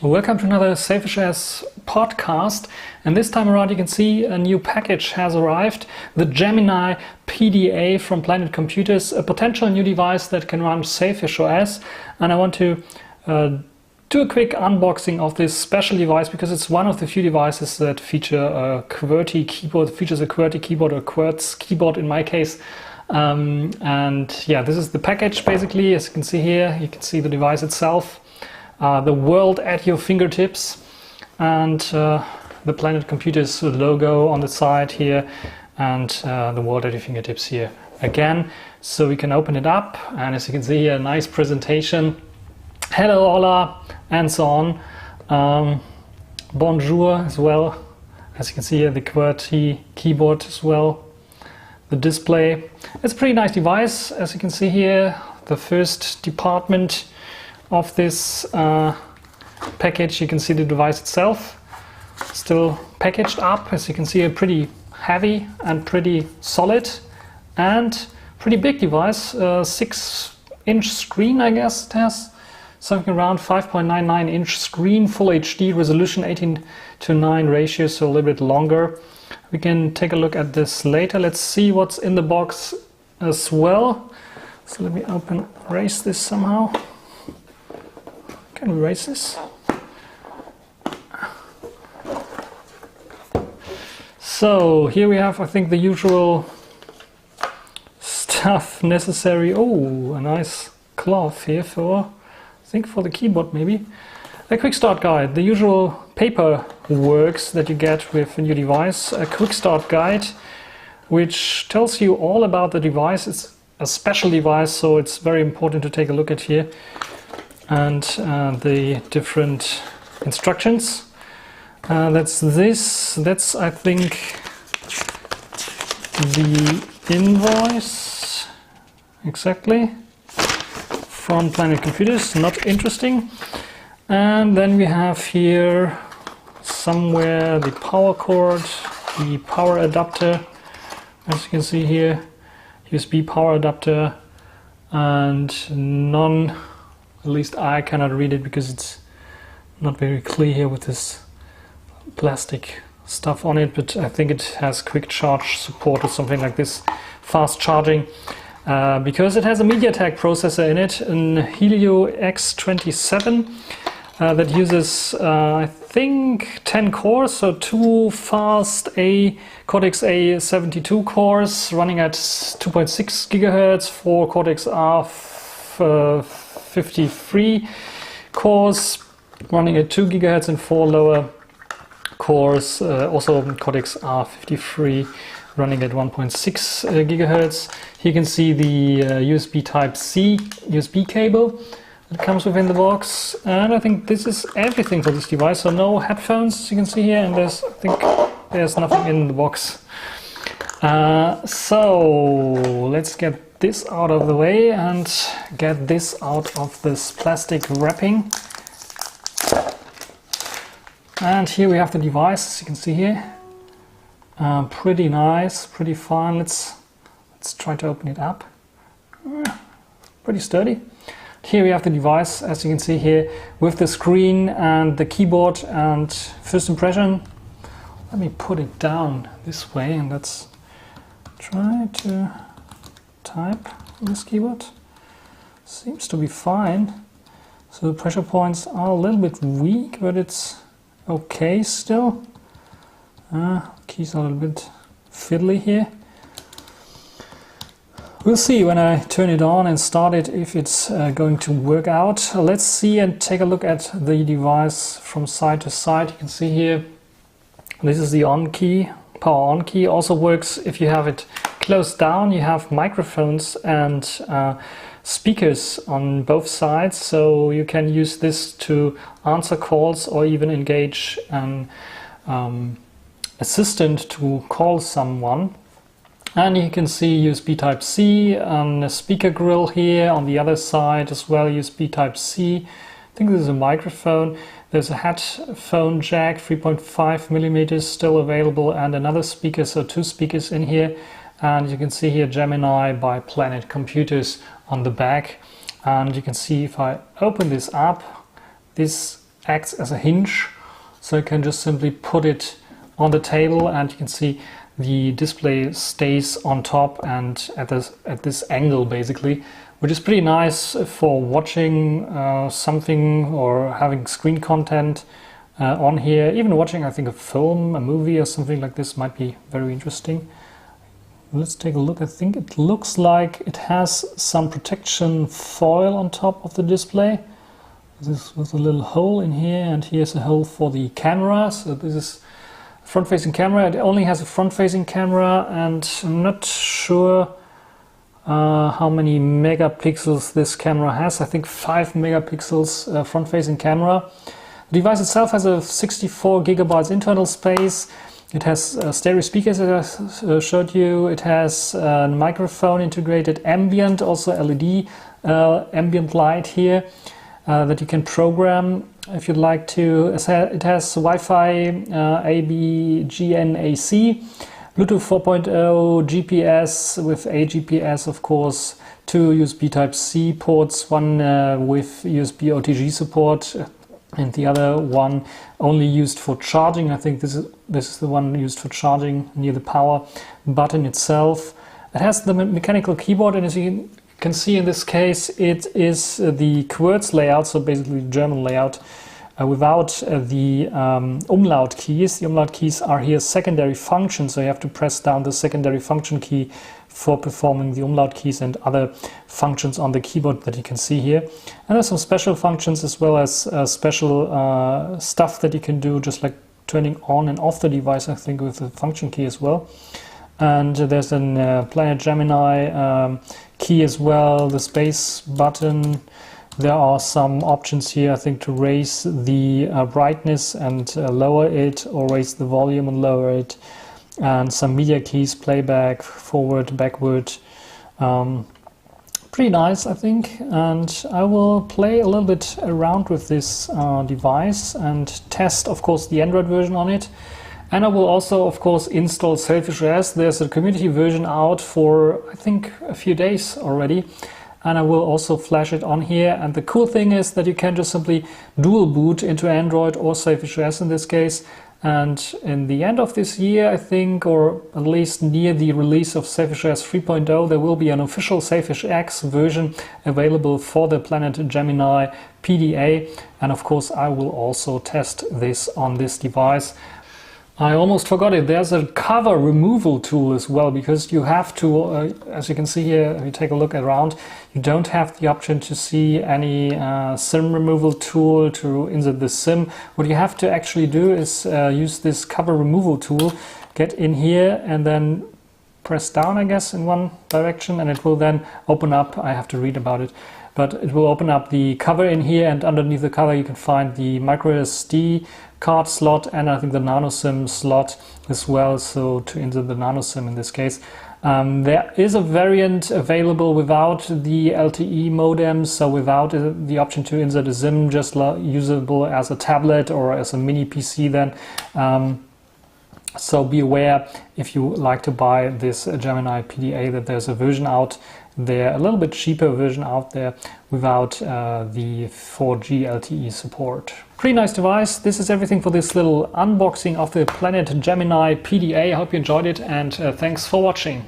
Welcome to another SafeShares podcast, and this time around you can see a new package has arrived, the Gemini PDA from Planet Computers, a potential new device that can run SafeShares, and I want to do a quick unboxing of this special device because it's one of the few devices that feature a QWERTY keyboard, features a QWERTY keyboard or QWERTZ keyboard in my case. And yeah, this is the package basically. As you can see here, you can see the device itself. The world at your fingertips, and the Planet Computers logo on the side here, and the world at your fingertips here again. So we can open it up, and as you can see here, a nice presentation. Hello, hola, and so on. Bonjour as well. As you can see here, the QWERTY keyboard as well. The display. It's a pretty nice device. As you can see here, the first department of this package, you can see the device itself still packaged up. As you can see, a pretty heavy and pretty solid and pretty big device. 6-inch screen, I guess it has something around 5.99 inch screen, full HD resolution, 18:9 ratio, so a little bit longer. We can take a look at this later. Let's see what's in the box as well. So let me erase this somehow. Can we erase this? So here we have, I think, the usual stuff necessary. Oh, a nice cloth here for, I think, for the keyboard maybe. A quick start guide, the usual paper works that you get with a new device. A quick start guide which tells you all about the device. It's a special device, so it's very important to take a look at here. And the different instructions. That's I think the invoice exactly from Planet Computers. Not interesting. And then we have here somewhere the power cord, the power adapter, as you can see here, USB power adapter, and at least I cannot read it because it's not very clear here with this plastic stuff on it, but I think it has quick charge support or something like this, fast charging, because it has a MediaTek processor in it, an Helio X27 that uses I think 10 cores, so 2 fast Cortex A72 cores running at 2.6 GHz, 4 Cortex R53 cores running at 2 GHz, and 4 lower cores, also Cortex R53 running at 1.6 GHz. Here you can see the USB Type-C USB cable that comes within the box, and I think this is everything for this device. So no headphones, as you can see here, and I think there's nothing in the box. So let's get this out of the way and get this out of this plastic wrapping. And here we have the device, as you can see here. Pretty nice, pretty fun. Let's try to open it up. Pretty sturdy. Here we have the device, as you can see here, with the screen and the keyboard. And first impression, let me put it down this way and let's try to type on this keyboard. Seems to be fine. So the pressure points are a little bit weak, but it's okay still. Keys are a little bit fiddly here. We'll see when I turn it on and start it if it's going to work out. Let's see and take a look at the device from side to side. You can see here, this is the on key, power on key. Also works if you have it closed down. You have microphones and speakers on both sides, so you can use this to answer calls or even engage an assistant to call someone. And you can see USB Type-C and a speaker grill here on the other side as well, USB Type-C. I think this is a microphone. There's a headphone jack, 3.5 millimeters still available, and another speaker, so 2 speakers in here. And you can see here Gemini by Planet Computers on the back. And you can see if I open this up, this acts as a hinge, so you can just simply put it on the table and you can see the display stays on top and at this angle basically, which is pretty nice for watching something or having screen content on here. Even watching, I think, a film, a movie or something like this might be very interesting. Let's take a look. I think it looks like it has some protection foil on top of the display. This is with a little hole in here, and here's a hole for the camera. So this is a front-facing camera. It only has a front-facing camera, and I'm not sure how many megapixels this camera has. I think 5 megapixels front-facing camera. The device itself has a 64 gigabytes internal space. It has stereo speakers, as I showed you. It has a microphone integrated, ambient, also LED ambient light here that you can program if you'd like to. It has Wi-Fi, AB, GNAC, Bluetooth 4.0, GPS with a GPS, of course, 2 USB Type-C ports, one with USB OTG support, and the other one only used for charging. I think this is the one used for charging near the power button itself. It has the mechanical keyboard, and as you can see in this case, it is the QWERTZ layout, so basically German layout, without the umlaut keys. The umlaut keys are here secondary functions, so you have to press down the secondary function key for performing the umlaut keys and other functions on the keyboard that you can see here. And there's some special functions as well as special stuff that you can do, just like turning on and off the device, I think, with the function key as well. And there's a Planet Gemini key as well, the space button. There are some options here, I think, to raise the brightness and lower it, or raise the volume and lower it. And some media keys, playback, forward, backward. Pretty nice, I think. And I will play a little bit around with this device and test, of course, the Android version on it. And I will also, of course, install Sailfish OS. There's a community version out for, I think, a few days already. And I will also flash it on here. And the cool thing is that you can just simply dual boot into Android or Sailfish OS in this case. And in the end of this year, I think, or at least near the release of Sailfish OS 3.0, there will be an official Sailfish X version available for the Planet Gemini PDA. And of course, I will also test this on this device. I almost forgot it. There's a cover removal tool as well, because you have to, as you can see here, if you take a look around, you don't have the option to see any SIM removal tool to insert the SIM. What you have to actually do is use this cover removal tool, get in here and then press down, I guess, in one direction, and it will then open up. I have to read about it. But it will open up the cover in here, and underneath the cover you can find the micro SD card slot and I think the nano SIM slot as well, so to insert the nano SIM in this case. There is a variant available without the LTE modem, so without the option to insert a SIM, just usable as a tablet or as a mini PC then. So be aware, if you like to buy this Gemini PDA, that there's a version out there, a little bit cheaper version out there without the 4G LTE support. Pretty nice device. This is everything for this little unboxing of the Planet Gemini PDA. I hope you enjoyed it, and thanks for watching.